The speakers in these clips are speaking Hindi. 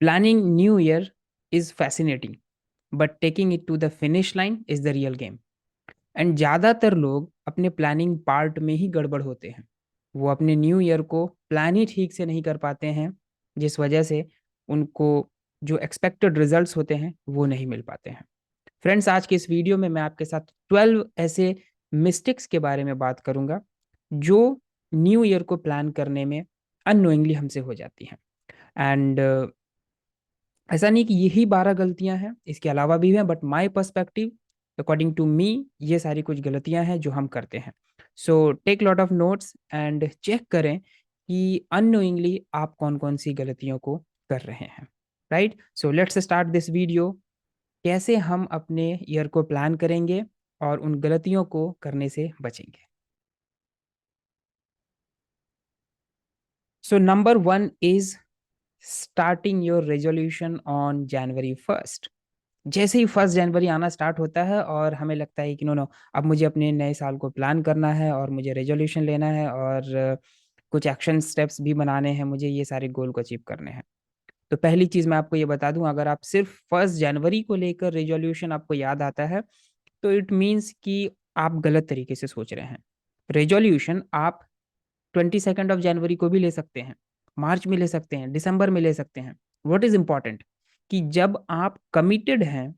Planning new year is fascinating, but taking it to the finish line is the real game. And ज़्यादातर लोग अपने प्लानिंग पार्ट में ही गड़बड़ होते हैं। वो अपने न्यू ईयर को प्लान ही ठीक से नहीं कर पाते हैं, जिस वजह से उनको जो एक्सपेक्टेड रिजल्ट्स होते हैं वो नहीं मिल पाते हैं। फ्रेंड्स, आज के इस वीडियो में मैं आपके साथ 12 ऐसे मिस्टेक्स के बारे में बात करूंगा जो न्यू ईयर को प्लान करने में अननोइंगली हमसे हो जाती हैं। एंड ऐसा नहीं कि यही 12 गलतियां हैं, इसके अलावा भी हैं, but my perspective according to me ये सारी कुछ गलतियां हैं जो हम करते हैं। So take lot of notes and check करें कि अननोइंगली आप कौन कौन सी गलतियों को कर रहे हैं। Right, so let's start this video. कैसे हम अपने ईयर को प्लान करेंगे और उन गलतियों को करने से बचेंगे। So number 1 is starting your resolution on January 1st। जैसे ही 1 जनवरी आना स्टार्ट होता है और हमें लगता है कि नो नो, अब मुझे अपने नए साल को प्लान करना है और मुझे रेजोल्यूशन लेना है और कुछ एक्शन स्टेप्स भी बनाने हैं, मुझे ये सारे गोल को अचीव करने हैं। तो पहली चीज़ मैं आपको ये बता दूं, अगर आप सिर्फ 1 जनवरी को लेकर रेजोल्यूशन आपको याद आता है तो इट मीन्स कि आप गलत तरीके से सोच रहे हैं। रेजोल्यूशन आप 22 जनवरी को भी ले सकते हैं, मार्च में ले सकते हैं, दिसंबर में ले सकते हैं। व्हाट इज इंपॉर्टेंट कि जब आप कमिटेड हैं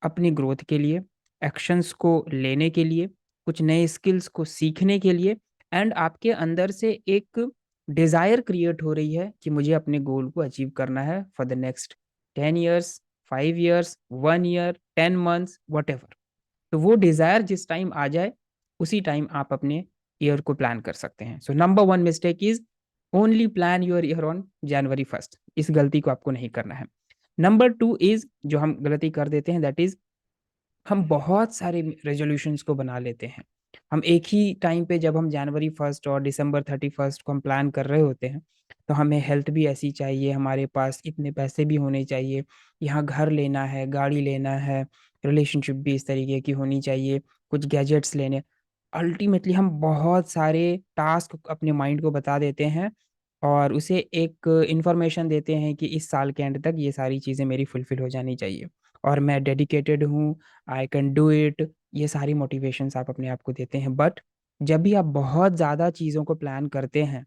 अपनी ग्रोथ के लिए, एक्शंस को लेने के लिए, कुछ नए स्किल्स को सीखने के लिए, एंड आपके अंदर से एक डिजायर क्रिएट हो रही है कि मुझे अपने गोल को अचीव करना है for the next 10 years, 5 years, 1 year, 10 months, what ever. तो वो डिजायर जिस टाइम आ जाए उसी टाइम आप अपने ईयर को प्लान कर सकते हैं। So number 1 mistake is only plan your year on January 1st। इस गलती को आपको नहीं करना है। नंबर 2 इज जो हम गलती कर देते हैं, दैट इज हम बहुत सारे रेजोल्यूशंस को बना लेते हैं। हम एक ही टाइम पे जब हम January 1st और December 31st को हम प्लान कर रहे होते हैं, तो हमें हेल्थ भी ऐसी चाहिए, हमारे पास इतने पैसे भी होने चाहिए, यहाँ घर लेना है, गाड़ी लेना है, रिलेशनशिप भी इस तरीके की होनी चाहिए, कुछ गैजेट्स लेने। अल्टीमेटली हम बहुत सारे टास्क अपने माइंड को बता देते हैं और उसे एक इंफॉर्मेशन देते हैं कि इस साल के एंड तक ये सारी चीज़ें मेरी फुलफिल हो जानी चाहिए और मैं डेडिकेटेड हूँ, आई कैन डू इट। ये सारी मोटिवेशंस आप अपने आप को देते हैं, बट जब भी आप बहुत ज़्यादा चीज़ों को प्लान करते हैं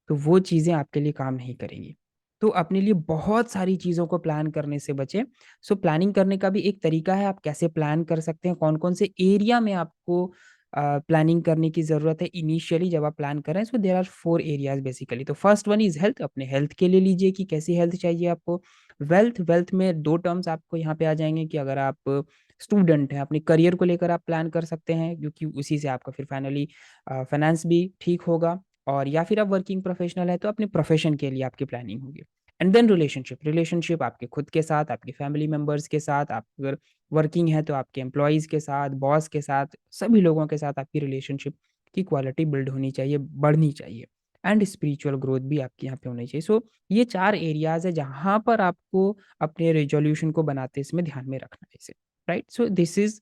तो वो चीज़ें आपके लिए काम नहीं करेंगी। तो अपने लिए बहुत सारी चीज़ों को प्लान करने से बचें। सो प्लानिंग करने का भी एक तरीका है, आप कैसे प्लान कर सकते हैं, कौन कौन से एरिया में आपको प्लानिंग करने की ज़रूरत है इनिशियली जब आप प्लान कर रहे हैं। सो देर आर 4 एरियाज बेसिकली। तो फर्स्ट वन इज़ हेल्थ। अपने हेल्थ के लिए लीजिए कि कैसी हेल्थ चाहिए आपको। वेल्थ, वेल्थ में दो टर्म्स आपको यहाँ पे आ जाएंगे कि अगर आप स्टूडेंट हैं, अपने करियर को लेकर आप प्लान कर सकते हैं क्योंकि उसी से आपका फिर फाइनली फाइनेंस भी ठीक होगा। और या फिर आप वर्किंग प्रोफेशनल है तो अपने प्रोफेशन के लिए आपकी प्लानिंग होगी। एंड देन रिलेशनशिप, रिलेशनशिप आपके खुद के साथ, आपके फैमिली मेंबर्स के साथ, आप अगर वर्किंग है तो आपके एम्प्लॉयज के साथ, बॉस के साथ, सभी लोगों के साथ आपकी रिलेशनशिप की क्वालिटी बिल्ड होनी चाहिए, बढ़नी चाहिए। एंड स्पिरिचुअल ग्रोथ भी आपके यहाँ पे होनी चाहिए। सो ये 4 एरियाज है जहां पर आपको अपने रेजोल्यूशन को बनाते समय ध्यान में रखना है इसे। Right, so this is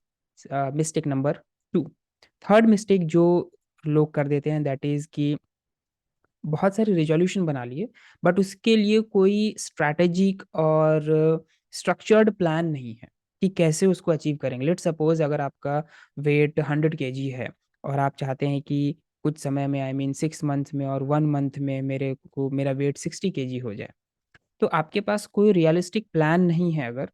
mistake number 2। Third mistake जो लोग कर देते हैं दैट इज कि बहुत सारे रिजोल्यूशन बना लिए बट उसके लिए कोई स्ट्रैटेजिक और स्ट्रक्चर्ड प्लान नहीं है कि कैसे उसको अचीव करेंगे। लेट सपोज अगर आपका वेट 100 kg है और आप चाहते हैं कि कुछ समय में, आई मीन 6 मंथ में और 1 मंथ में मेरा वेट 60 kg हो जाए, तो आपके पास कोई रियलिस्टिक प्लान नहीं है अगर,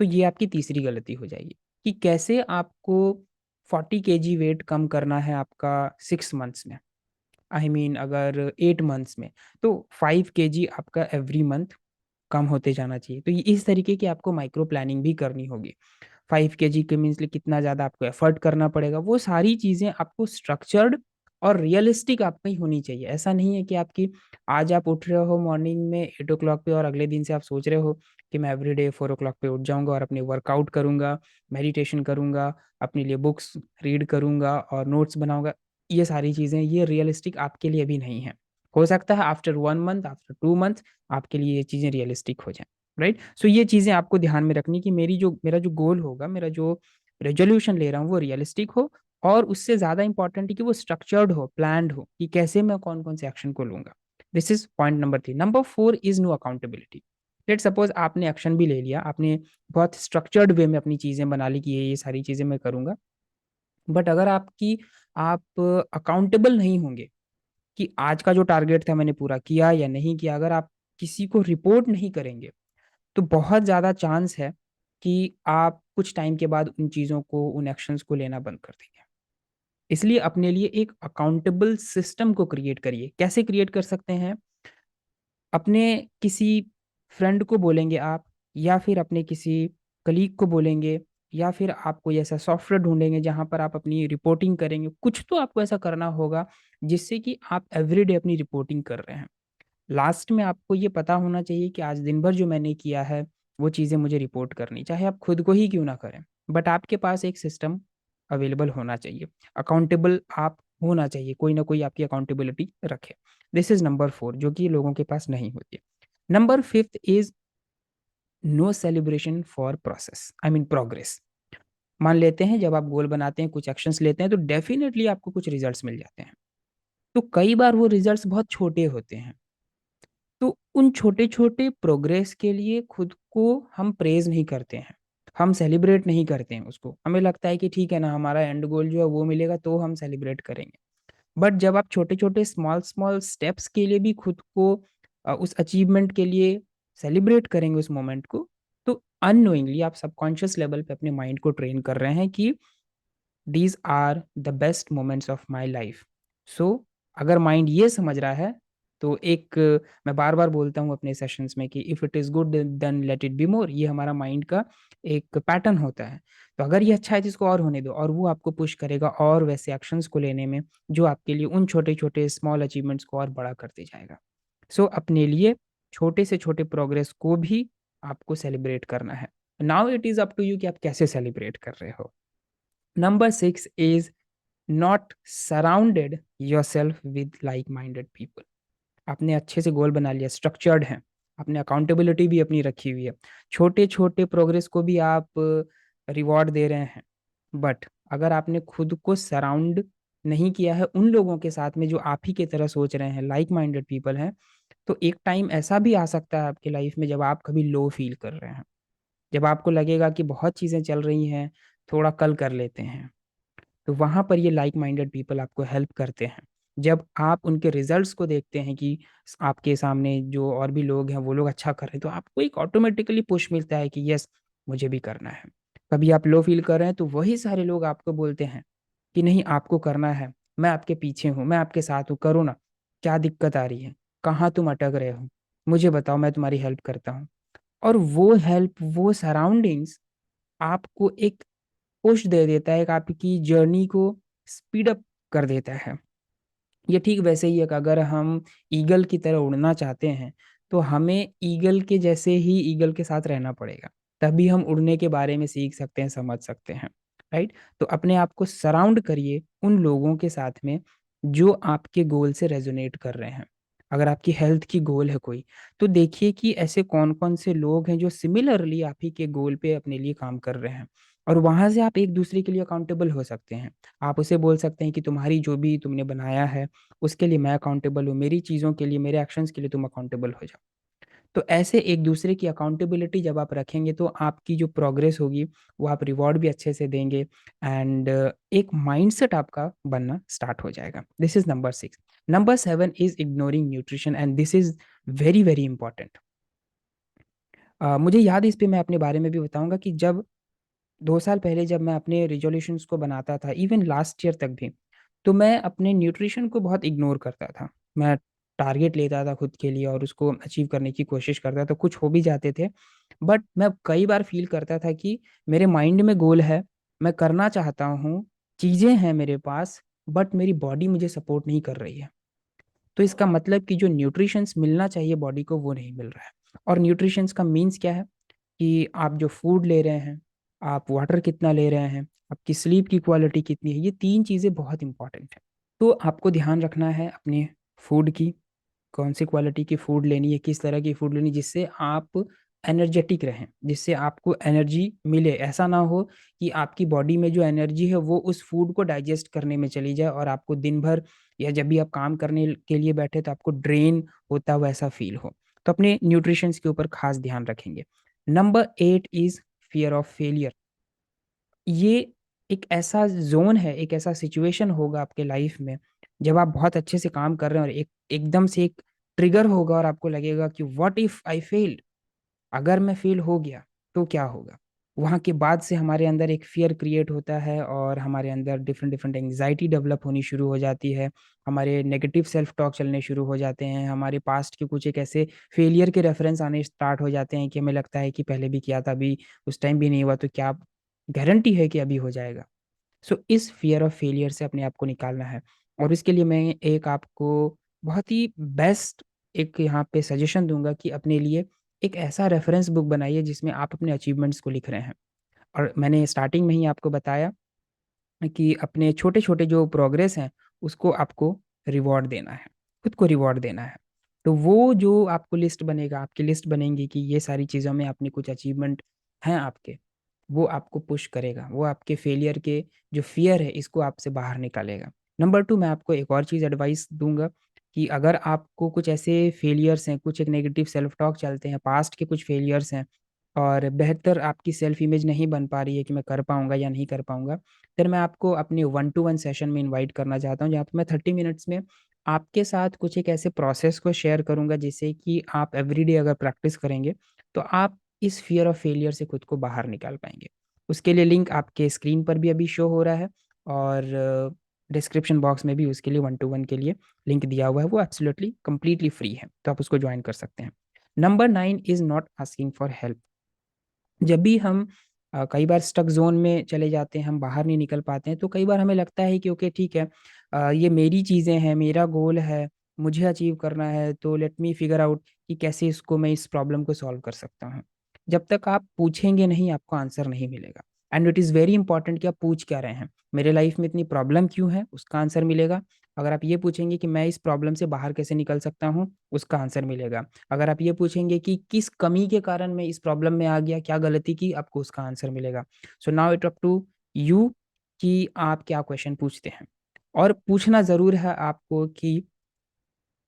तो ये आपकी तीसरी गलती हो जाएगी कि कैसे आपको 40 kg वेट कम करना है आपका 6 मंथ्स में। आई मीन अगर 8 मंथ्स में, तो 5 kg आपका एवरी मंथ कम होते जाना चाहिए। तो ये इस तरीके की आपको माइक्रो प्लानिंग भी करनी होगी। 5 kg के मीन्स कितना ज़्यादा आपको एफर्ट करना पड़ेगा, वो सारी चीज़ें आपको स्ट्रक्चर्ड और रियलिस्टिक आपकी होनी चाहिए। ऐसा नहीं है कि आपकी आज आप उठ रहे हो मॉर्निंग में 8 o'clock पे और अगले दिन से आप सोच रहे हो कि मैं एवरीडे 4 o'clock पे उठ जाऊंगा और अपने वर्कआउट करूंगा, मेडिटेशन करूंगा, अपने लिए बुक्स रीड करूंगा और नोट्स बनाऊंगा। ये सारी चीज़ें ये रियलिस्टिक आपके लिए अभी नहीं है। हो सकता है आफ्टर 1 मंथ, आफ्टर 2 मंथ आपके लिए ये चीज़ें रियलिस्टिक हो जाएं। राइट, सो ये चीज़ें आपको ध्यान में रखनी कि मेरा जो गोल होगा, मेरा जो रेजोल्यूशन ले रहा हूँ वो रियलिस्टिक हो और उससे ज़्यादा इंपॉर्टेंट है कि वो स्ट्रक्चर्ड हो, प्लान्ड हो कि कैसे मैं कौन कौन से एक्शन को लूंगा। This is point number 3। Number 4 is no accountability. Let suppose आपने एक्शन भी ले लिया, आपने बहुत स्ट्रक्चर्ड वे में अपनी चीज़ें बना ली कि ये सारी चीज़ें मैं करूँगा, बट अगर आप अकाउंटेबल नहीं होंगे कि आज का जो टारगेट था मैंने पूरा किया या नहीं किया, अगर आप किसी को रिपोर्ट नहीं करेंगे, तो बहुत ज़्यादा चांस है कि आप कुछ टाइम के बाद उन चीज़ों को, उन एक्शंस को लेना बंद कर देंगे। इसलिए अपने लिए एक अकाउंटेबल सिस्टम को क्रिएट करिए। कैसे क्रिएट कर सकते हैं? अपने किसी फ्रेंड को बोलेंगे आप, या फिर अपने किसी कलीग को बोलेंगे, या फिर आप कोई ऐसा सॉफ्टवेयर ढूंढेंगे जहां पर आप अपनी रिपोर्टिंग करेंगे। कुछ तो आपको ऐसा करना होगा जिससे कि आप एवरीडे अपनी रिपोर्टिंग कर रहे हैं। लास्ट में आपको ये पता होना चाहिए कि आज दिन भर जो मैंने किया है वो चीज़ें मुझे रिपोर्ट करनी, चाहे आप खुद को ही क्यों ना करें, बट आपके पास एक सिस्टम अवेलेबल होना चाहिए। अकाउंटेबल आप होना चाहिए, कोई ना कोई आपकी अकाउंटेबिलिटी रखे। दिस इज नंबर 4, जो कि लोगों के पास नहीं होती है। Number 5 is no celebration for process, I mean progress. मान लेते हैं जब आप गोल बनाते हैं, कुछ एक्शंस लेते हैं, तो डेफिनेटली आपको कुछ रिजल्ट्स मिल जाते हैं। तो कई बार वो रिजल्ट्स बहुत छोटे होते हैं। तो उन छोटे-छोटे प्रोग्रेस के लिए खुद को हम प्रेज़ नहीं करते हैं, हम सेलिब्रेट नहीं करते हैं उसको। हमें लगता है कि ठीक है ना, हमारा एंड गोल जो है वो मिलेगा तो हम सेलिब्रेट करेंगे। बट जब आप छोटे-छोटे, स्मॉल-स्मॉल स्टेप्स के लिए भी खुद को उस अचीवमेंट के लिए सेलिब्रेट करेंगे उस मोमेंट को, तो अननोइंगली आप सबकॉन्शियस लेवल पे अपने माइंड को ट्रेन कर रहे हैं कि these are the best moments of my life. So अगर माइंड ये समझ रहा है, तो एक मैं बार बार बोलता हूँ अपने सेशंस में कि if it is good then let it be more. ये हमारा माइंड का एक पैटर्न होता है। तो अगर ये अच्छा है तो इसको और होने दो, और वो आपको पुश करेगा और वैसे एक्शंस को लेने में जो आपके लिए उन छोटे छोटे स्मॉल अचीवमेंट्स को और बड़ा करते जाएगा। सो अपने लिए छोटे से छोटे प्रोग्रेस को भी आपको सेलिब्रेट करना है। Now it is up to you कि आप कैसे सेलिब्रेट कर रहे हो। Number 6 is not surrounded yourself with like minded people. आपने अच्छे से गोल बना लिया, स्ट्रक्चर्ड है, आपने अकाउंटेबिलिटी भी अपनी रखी हुई है, छोटे छोटे प्रोग्रेस को भी आप रिवॉर्ड दे रहे हैं। बट अगर आपने खुद को सराउंड नहीं किया है उन लोगों के साथ में जो आप ही की तरह सोच रहे हैं, लाइक माइंडेड पीपल हैं, तो एक टाइम ऐसा भी आ सकता है आपकी लाइफ में जब आप कभी लो फील कर रहे हैं, जब आपको लगेगा कि बहुत चीज़ें चल रही हैं, थोड़ा कल कर लेते हैं। तो वहाँ पर ये लाइक माइंडेड पीपल आपको हेल्प करते हैं। जब आप उनके रिजल्ट्स को देखते हैं कि आपके सामने जो और भी लोग हैं वो लोग अच्छा कर रहे हैं, तो आपको एक ऑटोमेटिकली पुश मिलता है कि यस, मुझे भी करना है। कभी आप लो फील कर रहे हैं तो वही सारे लोग आपको बोलते हैं कि नहीं, आपको करना है, मैं आपके पीछे हूँ, मैं आपके साथ हूँ, करो ना, क्या दिक्कत आ रही है, कहाँ तुम अटक रहे हो, मुझे बताओ, मैं तुम्हारी हेल्प करता हूँ। और वो हेल्प, वो सराउंडिंग्स आपको एक पुश दे देता है, एक आपकी जर्नी को स्पीड अप कर देता है। ये ठीक वैसे ही है कि अगर हम ईगल की तरह उड़ना चाहते हैं, तो हमें ईगल के जैसे ही ईगल के साथ रहना पड़ेगा। तभी हम उड़ने के बारे में सीख सकते हैं, समझ सकते हैं, राइट? तो अपने आप को सराउंड करिए उन लोगों के साथ में जो आपके गोल से रेज़ोनेट कर रहे हैं। अगर आपकी हेल्थ की गोल है कोई, तो देखिए कि ऐसे कौन-कौन से लोग हैं जो सिमिलरली आप ही के गोल पे अपने लिए काम कर रहे हैं, और वहाँ से आप एक-दूसरे के लिए अकाउंटेबल हो सकते हैं। आप उसे बोल सकते हैं कि तुम्हारी जो भी तुमने बनाया है उसके लिए मैं अकाउंटेबल हूँ, मेरी चीज़ों के लिए, मेरे एक्शंस के लिए तुम अकाउंटेबल हो जाओ। तो ऐसे एक-दूसरे की अकाउंटेबिलिटी जब आप रखेंगे तो आपकी जो प्रोग्रेस होगी, वो आप रिवॉर्ड भी अच्छे से देंगे, एंड एक माइंडसेट आपका बनना स्टार्ट हो जाएगा। This is number 6। Number 7 is ignoring nutrition, and this is very, very important. मुझे याद है, इस पे मैं अपने बारे में भी बताऊँगा कि जब 2 साल पहले जब मैं अपने रिज़ोल्यूशंस को बनाता था, इवन लास्ट ईयर तक भी, तो मैं अपने न्यूट्रिशन को बहुत इग्नोर करता था। मैं टारगेट लेता था खुद के लिए और उसको अचीव करने की कोशिश करता था, कुछ हो भी जाते थे। बट मैं कई बार फ़ील करता था कि मेरे माइंड में गोल है, मैं करना चाहता हूँ, चीज़ें हैं मेरे पास, बट मेरी बॉडी मुझे सपोर्ट नहीं कर रही है। तो इसका मतलब कि जो न्यूट्रिशंस मिलना चाहिए बॉडी को, वो नहीं मिल रहा है। और न्यूट्रिशंस का मीन्स क्या है? कि आप जो फूड ले रहे हैं, आप वाटर कितना ले रहे हैं, आपकी स्लीप की क्वालिटी कितनी है, ये 3 चीज़ें बहुत इम्पोर्टेंट हैं। तो आपको ध्यान रखना है अपने फूड की, कौन सी क्वालिटी की फूड लेनी है, किस तरह की फूड लेनी है जिससे आप एनर्जेटिक रहें, जिससे आपको एनर्जी मिले। ऐसा ना हो कि आपकी बॉडी में जो एनर्जी है वो उस फूड को डाइजेस्ट करने में चली जाए और आपको दिन भर या जब भी आप काम करने के लिए बैठे तो आपको ड्रेन होता हुआ ऐसा फ़ील हो। तो अपने न्यूट्रिशन के ऊपर खास ध्यान रखेंगे। Number 8 is fear of failure. ये एक ऐसा जोन है, एक ऐसा सिचुएशन होगा आपके लाइफ में जब आप बहुत अच्छे से काम कर रहे हैं और एकदम से एक ट्रिगर होगा और आपको लगेगा कि व्हाट इफ आई फेल्ड, अगर मैं फेल हो गया तो क्या होगा। वहाँ के बाद से हमारे अंदर एक फियर क्रिएट होता है और हमारे अंदर डिफरेंट डिफरेंट एंग्जाइटी डेवलप होनी शुरू हो जाती है। हमारे नेगेटिव सेल्फ टॉक चलने शुरू हो जाते हैं। हमारे पास्ट के कुछ एक ऐसे फेलियर के रेफरेंस आने स्टार्ट हो जाते हैं कि हमें लगता है कि पहले भी किया था, अभी उस टाइम भी नहीं हुआ, तो क्या गारंटी है कि अभी हो जाएगा। सो इस फियर ऑफ फेलियर से अपने आप को निकालना है। और इसके लिए मैं एक आपको बहुत ही बेस्ट एक यहाँ पे सजेशन दूंगा कि अपने लिए एक ऐसा रेफरेंस बुक बनाइए जिसमें आप अपने अचीवमेंट्स को लिख रहे हैं। और मैंने स्टार्टिंग में ही आपको बताया कि अपने छोटे छोटे जो प्रोग्रेस हैं उसको आपको रिवॉर्ड देना है, खुद को रिवॉर्ड देना है। तो वो जो आपको लिस्ट बनेगा, आपकी लिस्ट बनेंगी कि ये सारी चीज़ों में अपने कुछ अचीवमेंट हैं आपके, वो आपको पुश करेगा, वो आपके फेलियर के जो फियर है इसको आपसे बाहर निकालेगा। नंबर 2, मैं आपको एक और चीज़ एडवाइस दूंगा कि अगर आपको कुछ ऐसे फेलियर्स हैं, कुछ एक नेगेटिव सेल्फ टॉक चलते हैं, पास्ट के कुछ फेलियर्स हैं और बेहतर आपकी सेल्फ इमेज नहीं बन पा रही है कि मैं कर पाऊंगा या नहीं कर पाऊंगा, फिर मैं आपको अपने 1-to-1 सेशन में इनवाइट करना चाहता हूँ जहाँ पे मैं 30 मिनट्स में आपके साथ कुछ एक ऐसे प्रोसेस को शेयर करूंगा जिससे कि आप एवरीडे अगर प्रैक्टिस करेंगे तो आप इस फियर ऑफ फेलियर से खुद को बाहर निकाल पाएंगे। उसके लिए लिंक आपके स्क्रीन पर भी अभी शो हो रहा है और डिस्क्रिप्शन बॉक्स में भी उसके लिए 1-to-1 के लिए लिंक दिया हुआ है। वो एब्सोल्युटली कंप्लीटली फ्री है, तो आप उसको ज्वाइन कर सकते हैं। Number 9 is not asking for help. जब भी हम कई बार स्टक जोन में चले जाते हैं, हम बाहर नहीं निकल पाते हैं, तो कई बार हमें लगता है कि ओके ठीक है, ये मेरी चीज़ें हैं, मेरा गोल है, मुझे अचीव करना है, तो लेट मी फिगर आउट कि कैसे इसको मैं इस प्रॉब्लम को सॉल्व कर सकता हूँ। जब तक आप पूछेंगे नहीं आपको आंसर नहीं मिलेगा। And it is very important कि आप पूछ क्या रहे हैं, मेरे लाइफ में इतनी प्रॉब्लम क्यों है, उसका आंसर मिलेगा। अगर आप ये पूछेंगे कि मैं इस प्रॉब्लम से बाहर कैसे निकल सकता हूँ, उसका आंसर मिलेगा। अगर आप ये पूछेंगे कि किस कमी के कारण मैं इस प्रॉब्लम में आ गया, क्या गलती की, आपको उसका आंसर मिलेगा। So now it up to you कि आप क्या क्वेश्चन पूछते हैं। और पूछना ज़रूर है आपको कि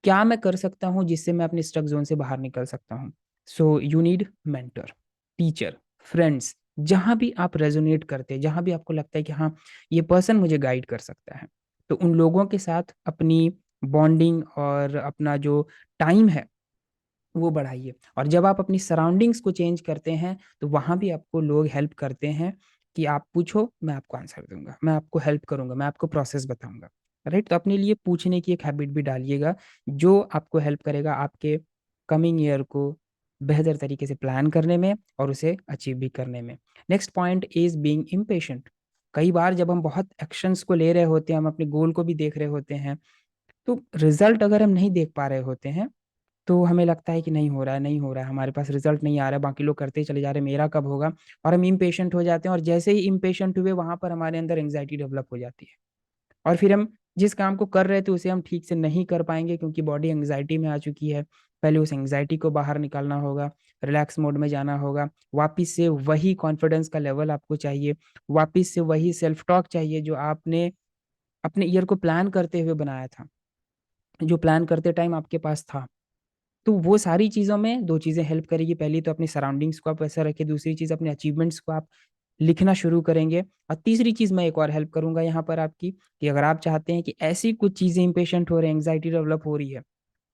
क्या मैं कर सकता हूँ जिससे मैं अपने स्ट्रक जोन से बाहर निकल सकता हूँ। So you need mentor, teacher, friends, जहाँ भी आप रेजोनेट करते हैं, जहाँ भी आपको लगता है कि हाँ ये पर्सन मुझे गाइड कर सकता है, तो उन लोगों के साथ अपनी बॉन्डिंग और अपना जो टाइम है वो बढ़ाइए। और जब आप अपनी सराउंडिंग्स को चेंज करते हैं तो वहाँ भी आपको लोग हेल्प करते हैं कि आप पूछो मैं आपको आंसर दूंगा, मैं आपको हेल्प करूंगा, मैं आपको प्रोसेस बताऊंगा। राइट, तो अपने लिए पूछने की एक हैबिट भी डालिएगा जो आपको हेल्प करेगा आपके कमिंग ईयर को बेहतर तरीके से प्लान करने में और उसे अचीव भी करने में। Next point is being impatient. कई बार जब हम बहुत एक्शंस को ले रहे होते हैं, हम अपने गोल को भी देख रहे होते हैं, तो रिजल्ट अगर हम नहीं देख पा रहे होते हैं तो हमें लगता है कि नहीं हो रहा है, नहीं हो रहा है, हमारे पास रिजल्ट नहीं आ रहा है, बाकी लोग करते ही चले जा रहे हैं, मेरा कब होगा। और हम इम्पेशेंट हो जाते हैं और जैसे ही इम्पेशेंट हुए वहां पर हमारे अंदर एंग्जाइटी डेवलप हो जाती है और फिर हम जिस काम को कर रहे थे उसे हम ठीक से नहीं कर पाएंगे क्योंकि बॉडी एंग्जाइटी में आ चुकी है। पहले उस एंग्जाइटी को बाहर निकालना होगा, रिलैक्स मोड में जाना होगा, वापिस से वही कॉन्फिडेंस का लेवल आपको चाहिए, वापिस से वही सेल्फ टॉक चाहिए जो आपने अपने ईयर को प्लान करते हुए बनाया था, जो प्लान करते टाइम आपके पास था। तो वो सारी चीज़ों में 2 चीज़ें हेल्प करेगी। पहली तो अपनी सराउंडिंग्स को आप वैसा रखिए, दूसरी चीज़ अपने अचीवमेंट्स को आप लिखना शुरू करेंगे। और तीसरी चीज़ मैं एक और हेल्प करूँगा यहाँ पर आपकी कि अगर आप चाहते हैं कि ऐसी कुछ चीज़ें इम्पेशेंट हो रहे हैं, एंग्जाइटी डेवलप हो रही है,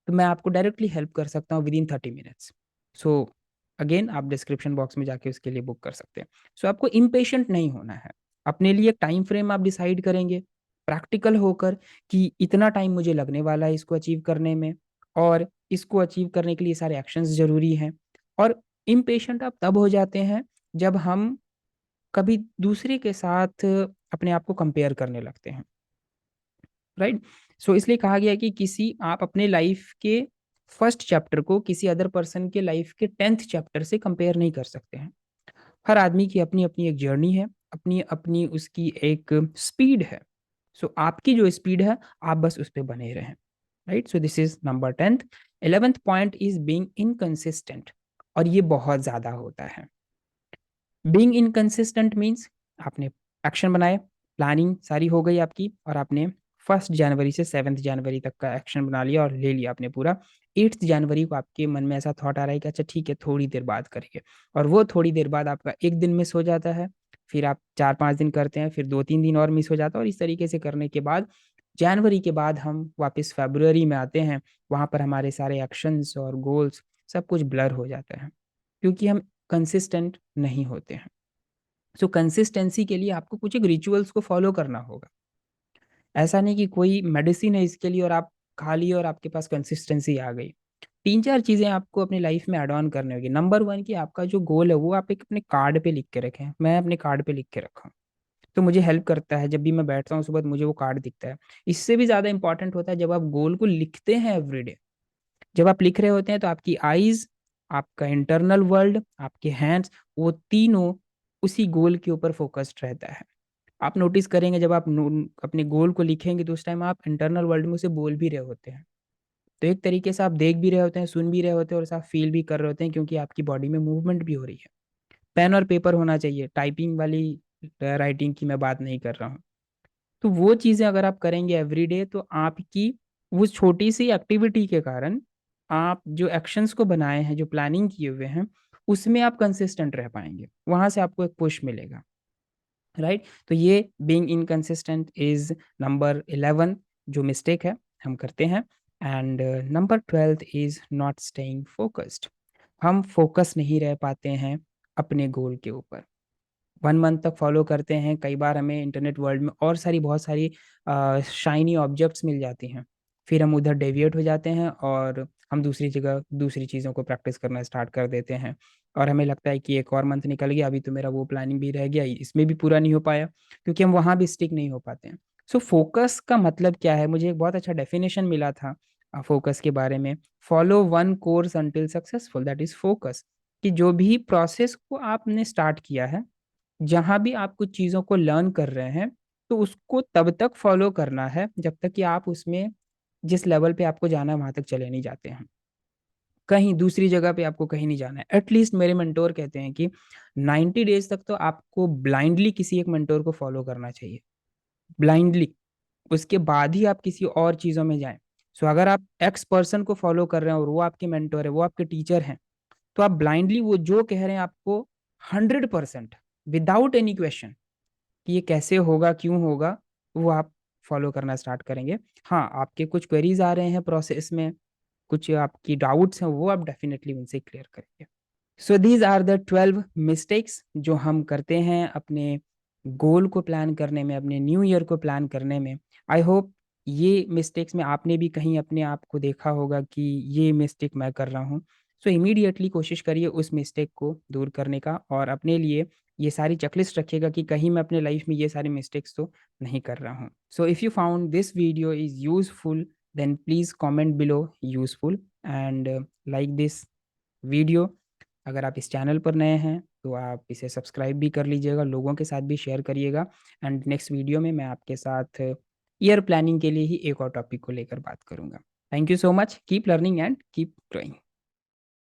तो मैं आपको डायरेक्टली हेल्प कर सकता हूँ विदिन 30 मिनट्स। सो अगेन आप डिस्क्रिप्शन बॉक्स में जाके उसके लिए बुक कर सकते हैं। सो आपको इम्पेशेंट नहीं होना है, अपने लिए एक टाइम फ्रेम आप डिसाइड करेंगे प्रैक्टिकल होकर कि इतना टाइम मुझे लगने वाला है इसको अचीव करने में और इसको अचीव करने के लिए सारे एक्शंस जरूरी हैं। और इम्पेशेंट आप तब हो जाते हैं जब हम कभी दूसरे के साथ अपने आप को कंपेयर करने लगते हैं। राइट, सो इसलिए कहा गया है कि किसी आप अपने लाइफ के फर्स्ट चैप्टर को किसी अदर पर्सन के लाइफ के 10th चैप्टर से कंपेयर नहीं कर सकते हैं। हर आदमी की अपनी अपनी एक जर्नी है, अपनी अपनी उसकी एक स्पीड है। सो आपकी जो स्पीड है आप बस उस पर बने रहें। Right, so this is number 10th। 11th point is being inconsistent. और ये बहुत ज्यादा होता है। बीइंग इनकंसिस्टेंट मीन्स आपने एक्शन बनाए, प्लानिंग सारी हो गई आपकी और आपने 1 जनवरी से 7 जनवरी तक का एक्शन बना लिया और ले लिया आपने पूरा। 8 जनवरी को आपके मन में ऐसा थॉट आ रहा है कि अच्छा ठीक है थोड़ी देर बाद करेंगे, और वो थोड़ी देर बाद आपका एक दिन मिस हो जाता है, फिर आप 4-5 दिन करते हैं, फिर 2-3 दिन और मिस हो जाता है, और इस तरीके से करने के बाद जनवरी के बाद हम वापस फरवरी में आते हैं। वहां पर हमारे सारे एक्शंस और गोल्स सब कुछ ब्लर हो जाता है, क्योंकि हम कंसिस्टेंट नहीं होते हैं। सो कंसिस्टेंसी के लिए आपको कुछ एक रिचुअल्स को फॉलो करना होगा। ऐसा नहीं कि कोई मेडिसिन है इसके लिए और आप खा लिए और आपके पास कंसिस्टेंसी आ गई। 3-4 चीज़ें आपको अपनी लाइफ में ऐड ऑन करनी होगी। नंबर 1 कि आपका जो गोल है वो आप एक अपने कार्ड पे लिख के रखें। मैं अपने कार्ड पे लिख के रखा हूँ, तो मुझे हेल्प करता है। जब भी मैं बैठता हूँ सुबह तो मुझे वो कार्ड दिखता है। इससे भी ज़्यादा इंपॉर्टेंट होता है जब आप गोल को लिखते हैं एवरीडे। जब आप लिख रहे होते हैं तो आपकी आईज, आपका इंटरनल वर्ल्ड, आपके हैंड्स, वो तीनों उसी गोल के ऊपर फोकस्ड रहता है। आप नोटिस करेंगे जब आप अपने गोल को लिखेंगे तो उस टाइम आप इंटरनल वर्ल्ड में उसे बोल भी रहे होते हैं। तो एक तरीके से आप देख भी रहे होते हैं, सुन भी रहे होते हैं, और साथ फील भी कर रहे होते हैं, क्योंकि आपकी बॉडी में मूवमेंट भी हो रही है। पेन और पेपर होना चाहिए, टाइपिंग वाली राइटिंग की मैं बात नहीं कर रहा हूँ। तो वो चीज़ें अगर आप करेंगे एवरीडे तो आपकी वो छोटी सी एक्टिविटी के कारण आप जो एक्शंस को बनाए हैं, जो प्लानिंग किए हुए हैं, उसमें आप कंसिस्टेंट रह पाएंगे। वहां से आपको एक पुश मिलेगा, राइट। तो ये बीइंग इनकंसिस्टेंट इज नंबर 11 जो मिस्टेक है हम करते हैं। And number 12 is not staying focused. हम फोकस नहीं रह पाते हैं अपने गोल के ऊपर। 1 मंथ तक फॉलो करते हैं, कई बार हमें इंटरनेट वर्ल्ड में और सारी बहुत सारी शाइनी ऑब्जेक्ट्स मिल जाती हैं, फिर हम उधर डेविएट हो जाते हैं और हम दूसरी जगह दूसरी चीज़ों को प्रैक्टिस करना स्टार्ट कर देते हैं। और हमें लगता है कि एक और मंथ निकल गया, अभी तो मेरा वो प्लानिंग भी रह गया, इसमें भी पूरा नहीं हो पाया, क्योंकि हम वहाँ भी स्टिक नहीं हो पाते हैं। सो फोकस का मतलब क्या है? मुझे एक बहुत अच्छा डेफिनेशन मिला था फोकस के बारे में। Follow one course until successful, that is focus. कि जो भी प्रोसेस को आपने स्टार्ट किया है, जहाँ भी आप कुछ चीज़ों को लर्न कर रहे हैं, तो उसको तब तक फॉलो करना है जब तक कि आप उसमें जिस लेवल पे आपको जाना है वहां तक चले नहीं जाते हैं। कहीं दूसरी जगह पे आपको कहीं नहीं जाना है। एटलीस्ट मेरे मेंटोर कहते हैं कि 90 डेज तक तो आपको ब्लाइंडली किसी एक मेंटोर को फॉलो करना चाहिए, ब्लाइंडली। उसके बाद ही आप किसी और चीज़ों में जाएं। सो अगर आप एक्स पर्सन को फॉलो कर रहे हैं और वो आपके मेंटोर है, वो आपके टीचर हैं, तो आप ब्लाइंडली वो जो कह रहे हैं आपको 100% विदाउट एनी क्वेश्चन कि ये कैसे होगा, क्यों होगा, वो आप फॉलो करना स्टार्ट करेंगे। हाँ, आपके कुछ क्वेरीज आ रहे हैं प्रोसेस में, कुछ आपकी डाउट्स हैं, वो आप डेफिनेटली उनसे क्लियर करेंगे। So these are the 12 mistakes जो हम करते हैं अपने गोल को प्लान करने में, अपने न्यू ईयर को प्लान करने में। आई होप ये मिस्टेक्स में आपने भी कहीं अपने आप को देखा होगा कि ये मिस्टेक मैं कर रहा हूँ। सो इमीडिएटली कोशिश करिए उस मिस्टेक को दूर करने का, और अपने लिए ये सारी चेकलिस्ट रखिएगा कि कहीं मैं अपने लाइफ में ये सारी मिस्टेक्स तो नहीं कर रहा हूँ। So if you found this video is useful, then please comment below useful, and like this video. अगर आप इस चैनल पर नए हैं तो आप इसे सब्सक्राइब भी कर लीजिएगा, लोगों के साथ भी शेयर करिएगा। एंड नेक्स्ट वीडियो में मैं आपके साथ ईयर प्लानिंग के लिए ही एक और टॉपिक को लेकर बात करूंगा। Thank you so much, keep learning and keep growing.